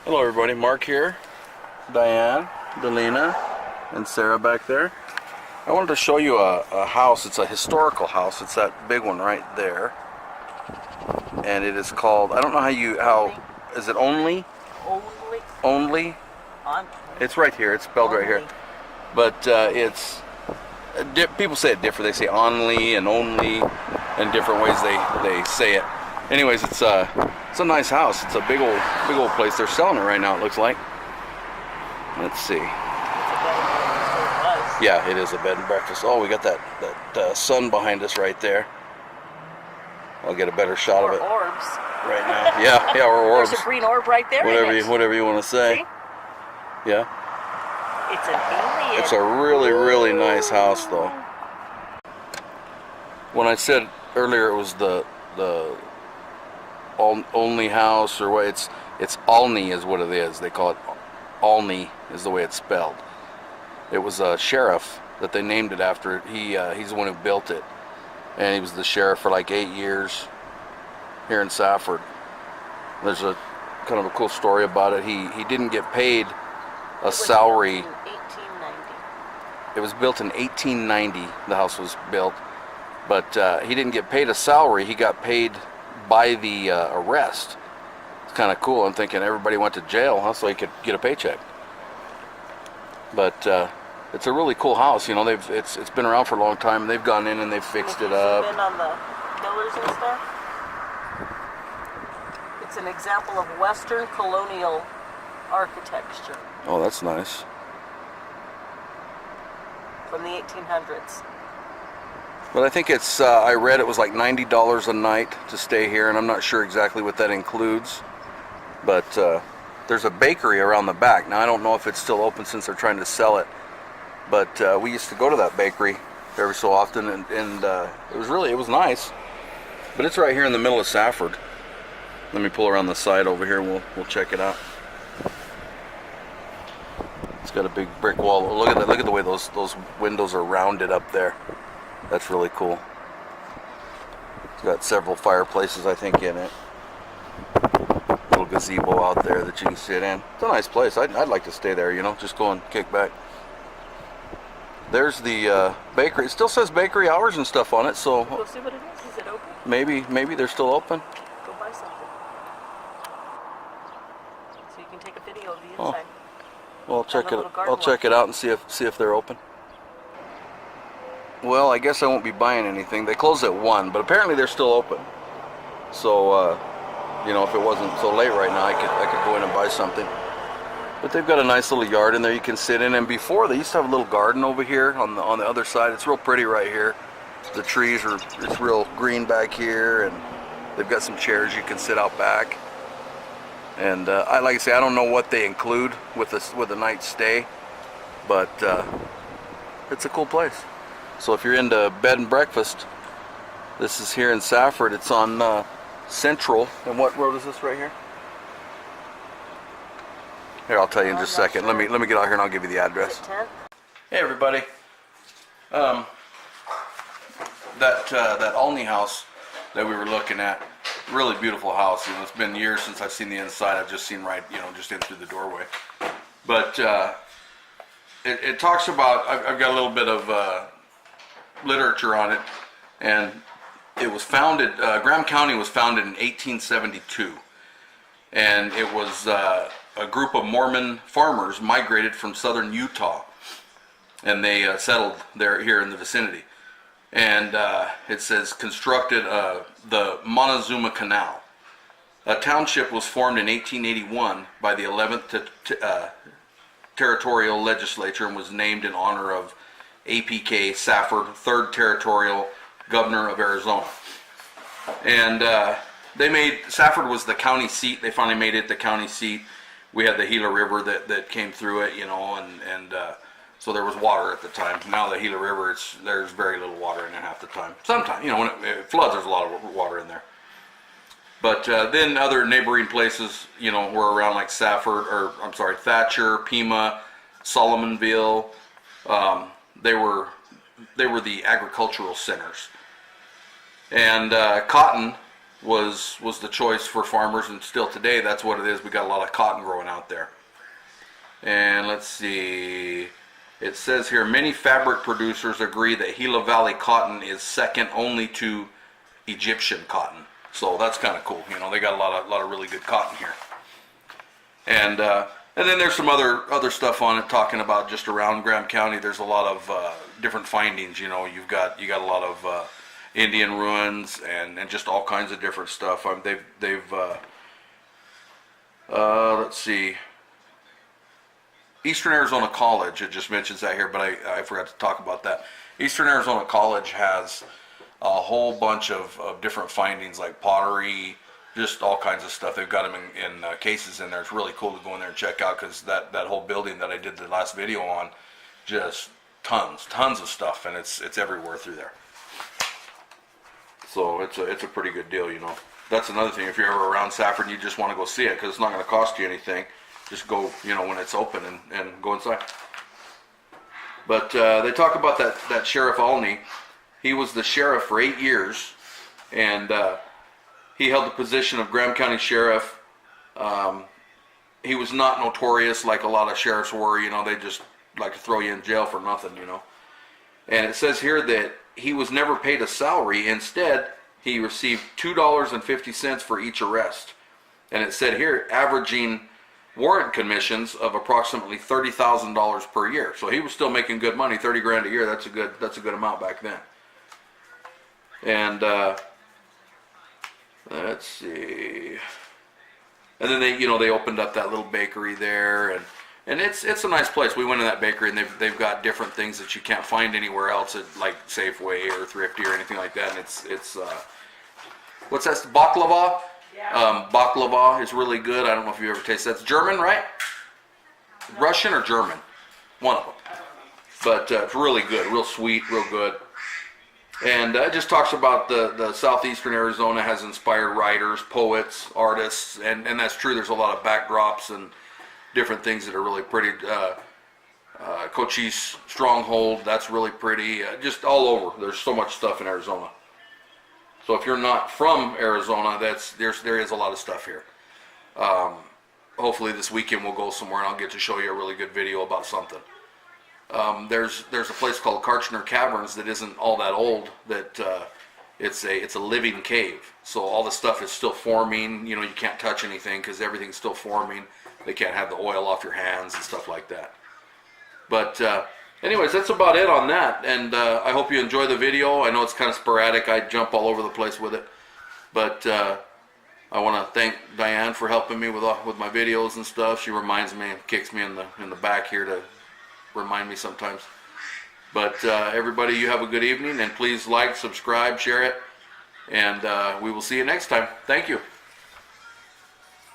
Hello everybody, Mark here, Diane, Delina, and Sarah back there. I wanted to show you a house. It's a historical house. It's that big one right there. And it is called, I don't know is it Only? Only? It's right here, it's spelled right here. But people say it different. They say Only and Only, in different ways they say it. Anyways, it's a nice house. It's a big old place. They're selling it right now, it looks like. Let's see. Yeah, it is a bed and breakfast. Oh, we got that sun behind us right there. I'll get a better shot of it. Orbs. Right now. Yeah, or orbs. There's a green orb right there. Whatever you want to say. See? Yeah. It's an alien. It's a really nice house, though. When I said earlier it was the Only house, or what, it's OLNEY is what it is. They call it OLNEY is the way it's spelled. It was a sheriff that they named it after. He's the one who built it, and he was the sheriff for like 8 years here in Safford. There's a kind of a cool story about it. He didn't get paid a salary. It was built in 1890. The house was built, but he didn't get paid a salary. He got paid by the arrest. It's kind of cool. I'm thinking everybody went to jail, huh, so he could get a paycheck. But it's a really cool house. You know, it's been around for a long time. They've gone in and they've fixed it up. Been on the pillars and stuff. It's an example of Western colonial architecture Oh, that's nice. from the 1800s. But I think it's, I read it was like $90 a night to stay here, and I'm not sure exactly what that includes. But there's a bakery around the back. Now, I don't know if it's still open since they're trying to sell it. But we used to go to that bakery every so often, and it was nice. But it's right here in the middle of Safford. Let me pull around the side over here, and we'll check it out. It's got a big brick wall. Look at that! Look at the way those windows are rounded up there. That's really cool. It's got several fireplaces, I think, in it. Little gazebo out there that you can sit in. It's a nice place. I'd like to stay there, you know, just go and kick back. There's the bakery. It still says bakery hours and stuff on it, so Go see what it is. Is it open? maybe they're still open. Go buy something. So you can take a video of the inside. Well, I'll check it out and see if they're open. Well, I guess I won't be buying anything. They close at 1, but apparently they're still open. So, you know, if it wasn't so late right now, I could go in and buy something. But they've got a nice little yard in there you can sit in. And before, they used to have a little garden over here on the other side. It's real pretty right here. The trees it's real green back here, and they've got some chairs you can sit out back. And like I say, I don't know what they include with a night's stay, but it's a cool place. So if you're into bed and breakfast, this is here in Safford. It's on Central. And what road is this right here? Here, I'll tell you in just a second. Let me get out here and I'll give you the address. Hey everybody. That Olney house that we were looking at, really beautiful house. You know, it's been years since I've seen the inside. I've just seen just in through the doorway. But it talks about. I've got a little bit of literature on it, and it was founded. Graham County was founded in 1872, and it was a group of Mormon farmers migrated from southern Utah, and they settled here in the vicinity. And it says constructed the Montezuma Canal. A township was formed in 1881 by the 11th Territorial Legislature and was named in honor of APK Safford, 3rd Territorial Governor of Arizona. And Safford was the county seat. They finally made it the county seat. We had the Gila River that came through it, you know, and so there was water at the time. Now the Gila River, there's very little water in it half the time. Sometimes, you know, when it floods, there's a lot of water in there. But then other neighboring places, you know, were around like Thatcher, Pima, Solomonville. They were the agricultural centers. And cotton was the choice for farmers, and still today that's what it is. We got a lot of cotton growing out there. And let's see, it says here, many fabric producers agree that Gila Valley cotton is second only to Egyptian cotton. So that's kind of cool. You know, they got a lot of really good cotton here. And then there's some other stuff on it talking about just around Graham County. There's a lot of different findings. You know, you got a lot of Indian ruins and just all kinds of different stuff. They've let's see, Eastern Arizona College, it just mentions that here, but I forgot to talk about that. Eastern Arizona College has a whole bunch of different findings, like pottery, just all kinds of stuff. They've got them in cases in there. It's really cool to go in there and check out, because that whole building that I did the last video on, just tons of stuff, and it's everywhere through there. So it's a pretty good deal, you know. That's another thing. If you're ever around Safford and you just want to go see it, because it's not going to cost you anything, just go, you know, when it's open and go inside. But they talk about that Sheriff Olney. He was the sheriff for 8 years, and he held the position of Graham County Sheriff. He was not notorious like a lot of sheriffs were. You know, they just like to throw you in jail for nothing, you know. And it says here that he was never paid a salary. Instead, he received $2.50 for each arrest. And it said here, averaging warrant commissions of approximately $30,000 per year. So he was still making good money. 30 grand a year, that's a good amount back then. And let's see. And then they opened up that little bakery there, and it's a nice place. We went in that bakery, and they've got different things that you can't find anywhere else at, like Safeway or Thrifty or anything like that. And it's what's that? Baklava. Yeah. Baklava is really good. I don't know if you ever tasted that. It's German, right? No. Russian or German? One of them. But it's really good, real sweet, real good. And it just talks about the southeastern Arizona has inspired writers, poets, artists, and that's true. There's a lot of backdrops and different things that are really pretty. Cochise Stronghold, that's really pretty. Just all over. There's so much stuff in Arizona. So if you're not from Arizona, there is a lot of stuff here. Hopefully this weekend we'll go somewhere and I'll get to show you a really good video about something. There's a place called Karchner Caverns that isn't all that old. That it's a living cave. So all the stuff is still forming. You know, you can't touch anything because everything's still forming. They can't have the oil off your hands and stuff like that. But anyways, that's about it on that. And I hope you enjoy the video. I know it's kind of sporadic. I jump all over the place with it. But I want to thank Diane for helping me with my videos and stuff. She reminds me and kicks me in the back here to remind me sometimes. But everybody, you have a good evening, and please like, subscribe, share it, and we will see you next time. Thank you.